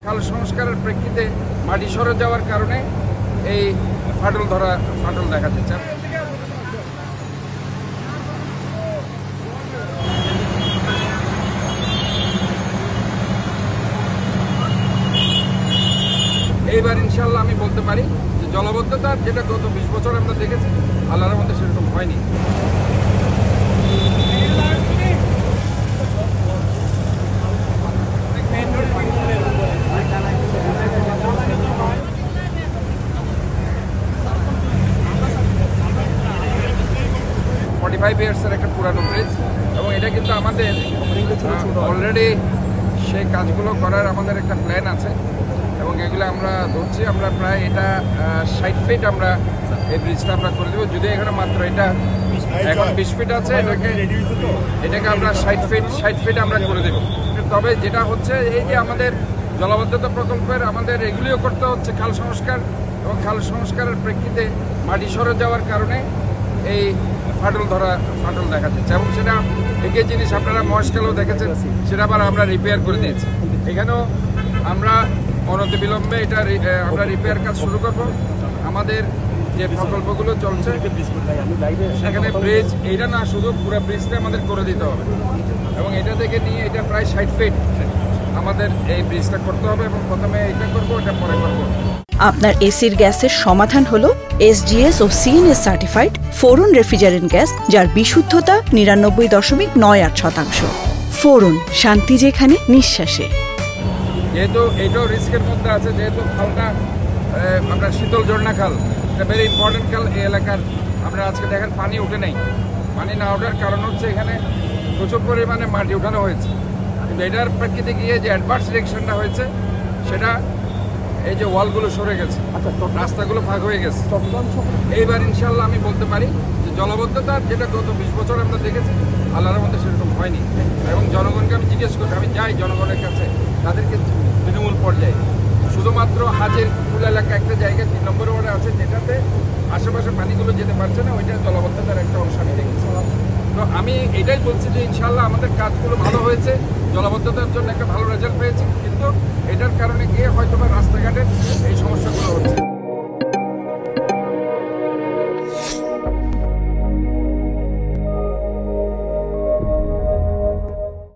খাল সংস্কারের প্রেক্ষিতে মাটি সরে যাওয়ার কারণে এই ফাটল দেখা যাচ্ছে। এইবার ইনশাল্লাহ আমি বলতে পারি যে জলাবদ্ধতা যেটা গত 20 বছর আমরা দেখেছি আল্লাহর মধ্যে সেরকম হয়নি। ইয়ার্সের একটা পুরানো ব্রিজ এবং এটা কিন্তু আমাদের অলরেডি সেই কাজগুলো করার আমাদের একটা প্ল্যান আছে এবং এগুলো আমরা ধরছি। আমরা প্রায় এটা 60 ফিট আমরা এই ব্রিজটা আমরা করে দেবো। যদি এখানে মাত্র এটা এখন 20 ফিট আছে, এটাকে আমরা 60 ফিট আমরা করে দেবো। তবে যেটা হচ্ছে এই যে আমাদের জলাবদ্ধতা প্রকল্পের আমাদের এগুলিও করতে হচ্ছে খাল সংস্কার, এবং খাল সংস্কারের প্রেক্ষিতে মাটি সরে যাওয়ার কারণে এই ফাটল দেখা যাচ্ছে এবং সেটা একই জিনিস আপনারা মহেশখালেও দেখেছেন, সেটা আবার আমরা রিপেয়ার করে দিয়েছি। এখানেও আমরা অনতিবিলম্বে এটা আমরা রিপেয়ার কাজ শুরু করব। আমাদের যে প্রকল্পগুলো চলছে সেখানে ব্রিজ এইটা না, শুধু পুরো ব্রিজটা আমাদের করে দিতে হবে এবং এটা থেকে নিয়ে এটা প্রায় 60 ফিট আমাদের এই ব্রিজটা করতে হবে এবং প্রথমে এটা করবো, এটা পরে করবো। আপনার এসির গ্যাসের সমাধান হলো SGS ও CNS সার্টিফাইড ফোরন রেফ্রিজারেন্ট গ্যাস, যার বিশুদ্ধতা 99.98%। ফোরন, শান্তি যেখানে নিঃশ্বাসে। যেহেতু এটাও রিস্কের মধ্যে আছে, যেহেতু খালটা আমরা শীতল ঝর্ণা খাল, এটা ভেরি ইম্পর্টেন্ট খাল এই এলাকার। আমরা আজকে দেখেন পানি উঠে নেই। পানি না ওঠার কারণ হচ্ছে এখানে প্রচুর পরিমাণে মাটি উঠানো হয়েছে, কিন্তু এটার প্রেক্ষিতে গিয়ে যে অ্যাডভার্স রিয়েকশনটা হয়েছে সেটা এই যে ওয়ালগুলো সরে গেছে, রাস্তাগুলো ফাঁক হয়ে গেছে। এইবার ইনশাল্লাহ আমি বলতে পারি যে জলাবদ্ধতা যেটা গত 20 বছর আমরা দেখেছি আল্লাহর মধ্যে সেরকম হয়নি। এবং জনগণকে আমি জিজ্ঞেস করি, আমি যাই জনগণের কাছে, তাদেরকে তৃণমূল পর্যায়ে শুধুমাত্র হাজের কুল এলাকা একটা জায়গা 3 নম্বর ওয়ার্ডে আছে, যেটাতে আশেপাশে পানিগুলো যেতে পারছে না, ওইটা জলাবদ্ধতার একটা অংশ আমি দেখেছি। তো আমি এটাই বলছি যে ইনশাল্লাহ আমাদের কাজগুলো ভালো হয়েছে, জলাবদ্ধতার জন্য একটা ভালো রেজাল্ট পেয়েছি, কিন্তু এটার কারণে গিয়ে হয়তো